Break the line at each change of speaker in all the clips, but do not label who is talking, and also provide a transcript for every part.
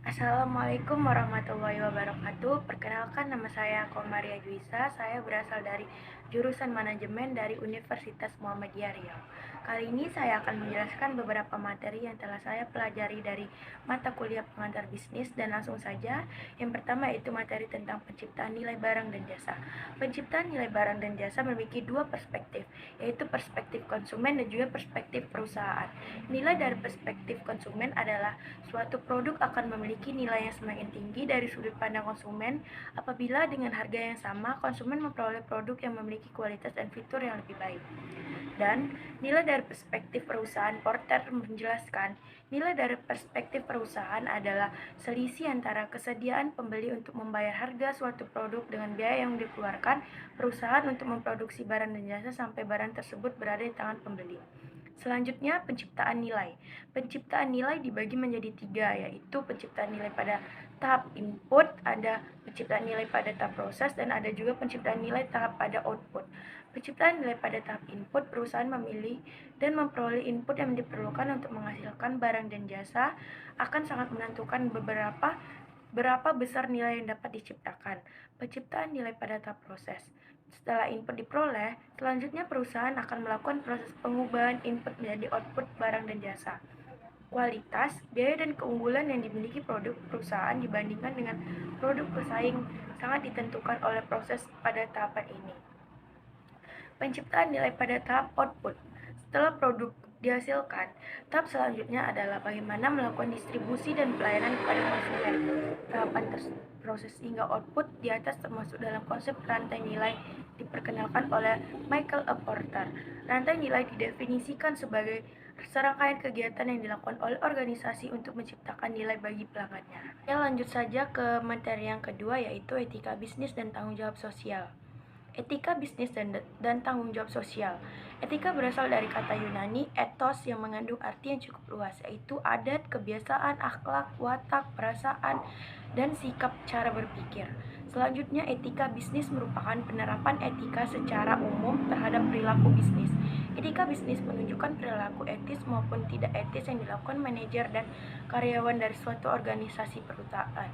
Assalamualaikum warahmatullahi wabarakatuh. Perkenalkan, nama saya Komaria Juisa. Saya berasal dari jurusan manajemen dari Universitas Muhammadiyah Riau. Kali ini saya akan menjelaskan beberapa materi yang telah saya pelajari dari mata kuliah pengantar bisnis, dan langsung saja. Yang pertama yaitu materi tentang penciptaan nilai barang dan jasa. Penciptaan nilai barang dan jasa memiliki dua perspektif, yaitu perspektif konsumen dan juga perspektif perusahaan. Nilai dari perspektif konsumen adalah suatu produk akan memiliki nilai yang semakin tinggi dari sudut pandang konsumen apabila dengan harga yang sama konsumen memperoleh produk yang memiliki kualitas dan fitur yang lebih baik. Dan nilai dari perspektif perusahaan, Porter menjelaskan, nilai dari perspektif perusahaan adalah selisih antara kesediaan pembeli untuk membayar harga suatu produk dengan biaya yang dikeluarkan perusahaan untuk memproduksi barang dan jasa sampai barang tersebut berada di tangan pembeli. Selanjutnya, penciptaan nilai. Penciptaan nilai dibagi menjadi tiga, yaitu penciptaan nilai pada tahap input, ada penciptaan nilai pada tahap proses, dan ada juga penciptaan nilai tahap pada output. Penciptaan nilai pada tahap input, perusahaan memilih dan memperoleh input yang diperlukan untuk menghasilkan barang dan jasa akan sangat menentukan berapa besar nilai yang dapat diciptakan. Penciptaan nilai pada tahap proses. Setelah input diperoleh, selanjutnya perusahaan akan melakukan proses pengubahan input menjadi output barang dan jasa. Kualitas, biaya, dan keunggulan yang dimiliki produk perusahaan dibandingkan dengan produk pesaing sangat ditentukan oleh proses pada tahapan ini. Penciptaan nilai pada tahap output. Setelah produk dihasilkan, tahap selanjutnya adalah bagaimana melakukan distribusi dan pelayanan kepada konsumen. Tahapan proses hingga output di atas termasuk dalam konsep rantai nilai diperkenalkan oleh Michael A. Porter. Rantai nilai didefinisikan sebagai serangkaian kegiatan yang dilakukan oleh organisasi untuk menciptakan nilai bagi pelanggannya. Ya, lanjut saja ke materi yang kedua, yaitu etika bisnis dan tanggung jawab sosial. Etika bisnis dan tanggung jawab sosial. Etika berasal dari kata Yunani ethos yang mengandung arti yang cukup luas, yaitu adat, kebiasaan, akhlak, watak, perasaan, dan sikap cara berpikir. Selanjutnya, etika bisnis merupakan penerapan etika secara umum terhadap perilaku bisnis. Etika bisnis menunjukkan perilaku etis maupun tidak etis yang dilakukan manajer dan karyawan dari suatu organisasi perusahaan.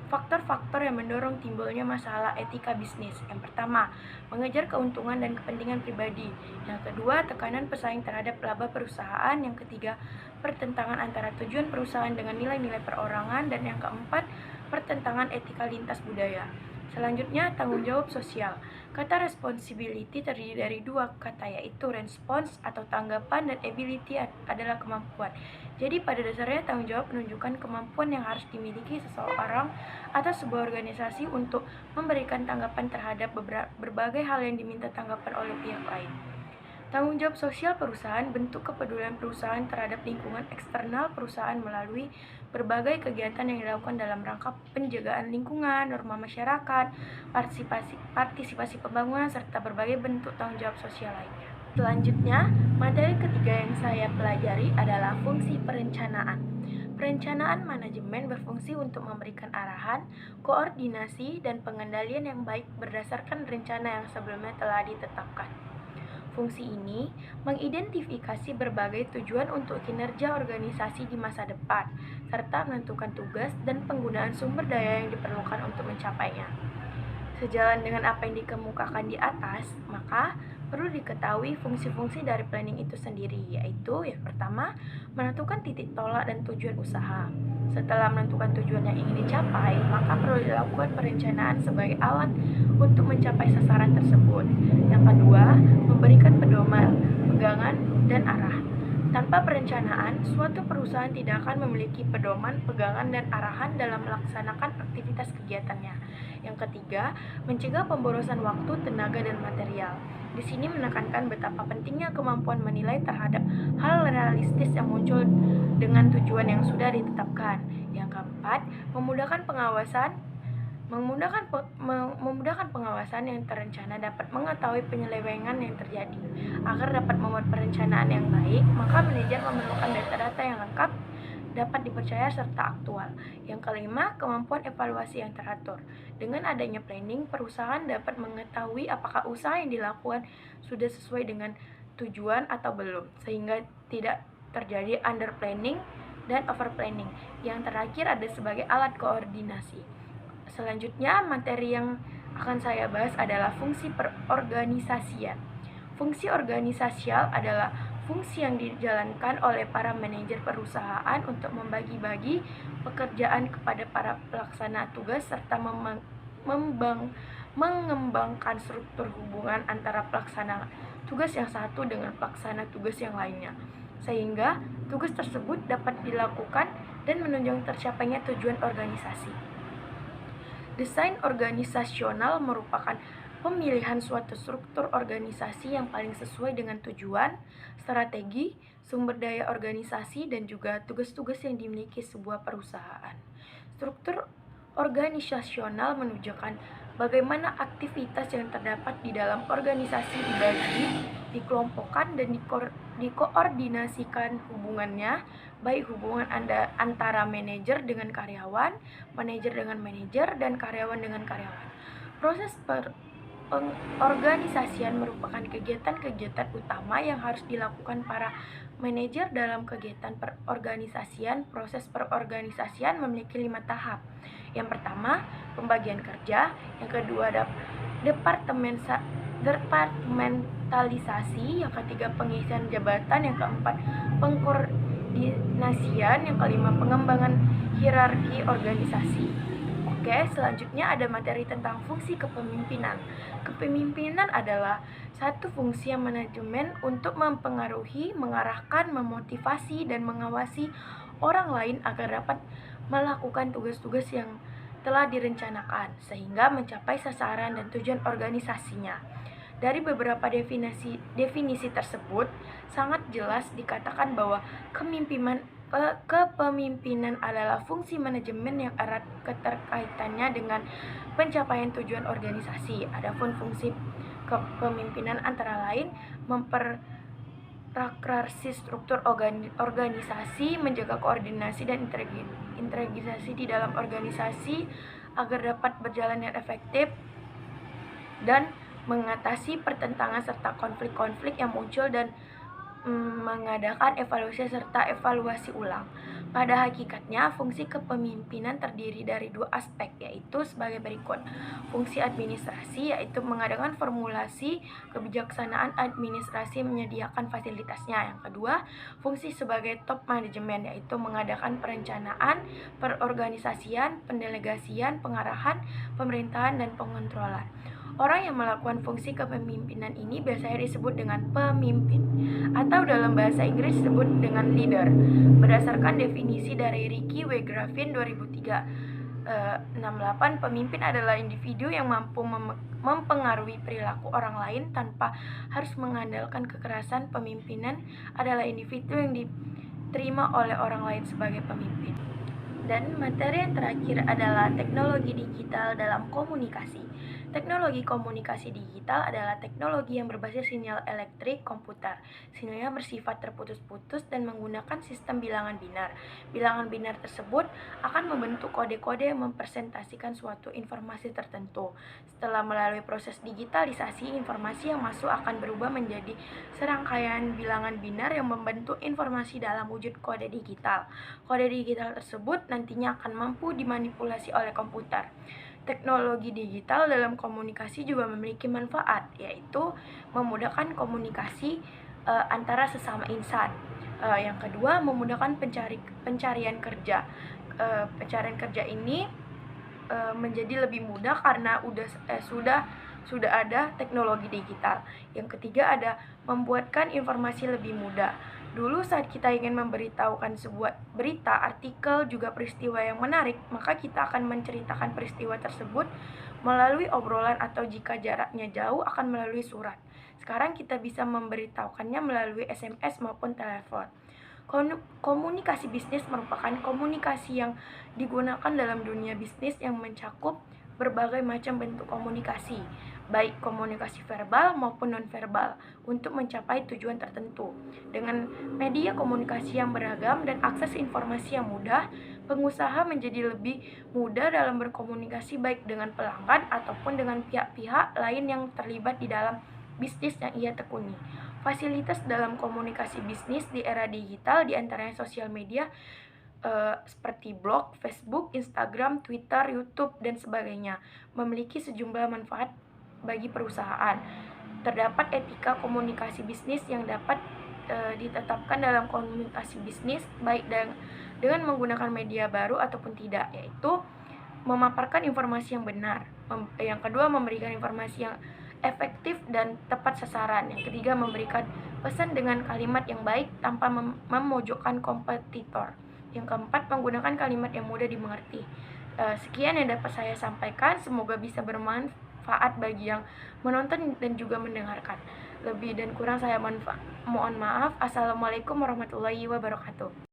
Faktor-faktor yang mendorong timbulnya masalah etika bisnis. Yang pertama, mengejar keuntungan dan kepentingan pribadi. Yang kedua, tekanan pesaing terhadap laba perusahaan. Yang ketiga, pertentangan antara tujuan perusahaan dengan nilai-nilai perorangan. Dan yang keempat, pertentangan etika lintas budaya. Selanjutnya, tanggung jawab sosial. Kata responsibility terdiri dari dua kata, yaitu response atau tanggapan dan ability adalah kemampuan. Jadi pada dasarnya tanggung jawab menunjukkan kemampuan yang harus dimiliki seseorang atau sebuah organisasi untuk memberikan tanggapan terhadap berbagai hal yang diminta tanggapan oleh pihak lain. Tanggung jawab sosial perusahaan, bentuk kepedulian perusahaan terhadap lingkungan eksternal perusahaan melalui berbagai kegiatan yang dilakukan dalam rangka penjagaan lingkungan, norma masyarakat, partisipasi pembangunan, serta berbagai bentuk tanggung jawab sosial lainnya. Selanjutnya, materi ketiga yang saya pelajari adalah fungsi perencanaan. Perencanaan manajemen berfungsi untuk memberikan arahan, koordinasi, dan pengendalian yang baik berdasarkan rencana yang sebelumnya telah ditetapkan. Fungsi ini mengidentifikasi berbagai tujuan untuk kinerja organisasi di masa depan, serta menentukan tugas dan penggunaan sumber daya yang diperlukan untuk mencapainya. Sejalan dengan apa yang dikemukakan di atas, maka perlu diketahui fungsi-fungsi dari planning itu sendiri, yaitu yang pertama, menentukan titik tolak dan tujuan usaha. Setelah menentukan tujuan yang ingin dicapai, maka perlu dilakukan perencanaan sebagai alat untuk mencapai sasaran tersebut. Yang kedua, memberikan pedoman, pegangan, dan arah. Tanpa perencanaan, suatu perusahaan tidak akan memiliki pedoman, pegangan, dan arahan dalam melaksanakan aktivitas kegiatannya. Yang ketiga, mencegah pemborosan waktu, tenaga, dan material. Di sini menekankan betapa pentingnya kemampuan menilai terhadap hal realistis yang muncul dengan tujuan yang sudah ditetapkan. Yang keempat, memudahkan pengawasan yang terencana dapat mengetahui penyelewengan yang terjadi. Agar dapat membuat perencanaan yang baik, maka manajer memerlukan data-data yang lengkap, dapat dipercaya, serta aktual. Yang kelima, kemampuan evaluasi yang teratur. Dengan adanya planning, perusahaan dapat mengetahui apakah usaha yang dilakukan sudah sesuai dengan tujuan atau belum, sehingga tidak terjadi under planning dan overplanning. Yang terakhir ada sebagai alat koordinasi. Selanjutnya, materi yang akan saya bahas adalah fungsi perorganisasian. Fungsi organisasial adalah fungsi yang dijalankan oleh para manajer perusahaan untuk membagi-bagi pekerjaan kepada para pelaksana tugas serta mengembangkan struktur hubungan antara pelaksana tugas yang satu dengan pelaksana tugas yang lainnya, sehingga tugas tersebut dapat dilakukan dan menunjang tercapainya tujuan organisasi. Desain organisasional merupakan pemilihan suatu struktur organisasi yang paling sesuai dengan tujuan, strategi, sumber daya organisasi, dan juga tugas-tugas yang dimiliki sebuah perusahaan. Struktur organisasional menunjukkan bagaimana aktivitas yang terdapat di dalam organisasi dibagi, dikelompokkan, dan dikoordinasikan hubungannya, baik hubungan antara manajer dengan karyawan, manajer dengan manajer, dan karyawan dengan karyawan. Proses pengorganisasian merupakan kegiatan-kegiatan utama yang harus dilakukan para manajer dalam kegiatan perorganisasian. Proses perorganisasian memiliki 5 tahap. Yang pertama, pembagian kerja. Yang kedua, departementalisasi. Yang ketiga, pengisian jabatan. Yang keempat, pengkoordinasian. Yang kelima, pengembangan hierarki organisasi. Oke, selanjutnya ada materi tentang fungsi kepemimpinan. Kepemimpinan adalah satu fungsi yang manajemen untuk mempengaruhi, mengarahkan, memotivasi, dan mengawasi orang lain agar dapat melakukan tugas-tugas yang telah direncanakan, sehingga mencapai sasaran dan tujuan organisasinya. Dari beberapa definisi tersebut, sangat jelas dikatakan bahwa kepemimpinan adalah fungsi manajemen yang erat keterkaitannya dengan pencapaian tujuan organisasi. Adapun fungsi kepemimpinan antara lain memperrakrasi struktur organisasi, menjaga koordinasi dan integrasi di dalam organisasi agar dapat berjalan dengan efektif, dan mengatasi pertentangan serta konflik-konflik yang muncul dan mengadakan evaluasi serta evaluasi ulang. Pada hakikatnya, fungsi kepemimpinan terdiri dari 2 aspek, yaitu sebagai berikut. Fungsi administrasi, yaitu mengadakan formulasi kebijaksanaan administrasi menyediakan fasilitasnya. Yang kedua, fungsi sebagai top manajemen, yaitu mengadakan perencanaan, perorganisasian, pendelegasian, pengarahan, pemerintahan, dan pengontrolan. Orang yang melakukan fungsi kepemimpinan ini biasanya disebut dengan pemimpin, atau dalam bahasa Inggris disebut dengan leader. Berdasarkan definisi dari Ricky W. Graffin 2003-68, pemimpin adalah individu yang mampu mempengaruhi perilaku orang lain tanpa harus mengandalkan kekerasan. Pemimpinan adalah individu yang diterima oleh orang lain sebagai pemimpin. Dan materi yang terakhir adalah teknologi digital dalam komunikasi. Teknologi komunikasi digital adalah teknologi yang berbasis sinyal elektrik komputer. Sinyalnya bersifat terputus-putus dan menggunakan sistem bilangan binar. Bilangan binar tersebut akan membentuk kode-kode yang mempresentasikan suatu informasi tertentu. Setelah melalui proses digitalisasi, informasi yang masuk akan berubah menjadi serangkaian bilangan binar yang membentuk informasi dalam wujud kode digital. Kode digital tersebut nantinya akan mampu dimanipulasi oleh komputer. Teknologi digital dalam komunikasi juga memiliki manfaat, yaitu memudahkan komunikasi antara sesama insan. Yang kedua, memudahkan pencarian kerja. Pencarian kerja ini menjadi lebih mudah karena sudah ada teknologi digital. Yang ketiga, ada membuatkan informasi lebih mudah. Dulu saat kita ingin memberitahukan sebuah berita, artikel, juga peristiwa yang menarik, maka kita akan menceritakan peristiwa tersebut melalui obrolan atau jika jaraknya jauh akan melalui surat. Sekarang kita bisa memberitahukannya melalui SMS maupun telepon. Komunikasi bisnis merupakan komunikasi yang digunakan dalam dunia bisnis yang mencakup berbagai macam bentuk komunikasi, baik komunikasi verbal maupun nonverbal, untuk mencapai tujuan tertentu. Dengan media komunikasi yang beragam dan akses informasi yang mudah, pengusaha menjadi lebih mudah dalam berkomunikasi baik dengan pelanggan ataupun dengan pihak-pihak lain yang terlibat di dalam bisnis yang ia tekuni. Fasilitas dalam komunikasi bisnis di era digital diantaranya sosial media seperti blog, Facebook, Instagram, Twitter, YouTube, dan sebagainya, memiliki sejumlah manfaat bagi perusahaan. Terdapat etika komunikasi bisnis yang dapat ditetapkan dalam komunikasi bisnis, baik dengan menggunakan media baru ataupun tidak, yaitu memaparkan informasi yang benar. Yang kedua, memberikan informasi yang efektif dan tepat sasaran. Yang ketiga, memberikan pesan dengan kalimat yang baik tanpa memojokkan kompetitor. Yang keempat, menggunakan kalimat yang mudah dimengerti. Sekian yang dapat saya sampaikan, semoga bisa bermanfaat bagi yang menonton dan juga mendengarkan. Lebih dan kurang saya mohon maaf. Assalamualaikum warahmatullahi wabarakatuh.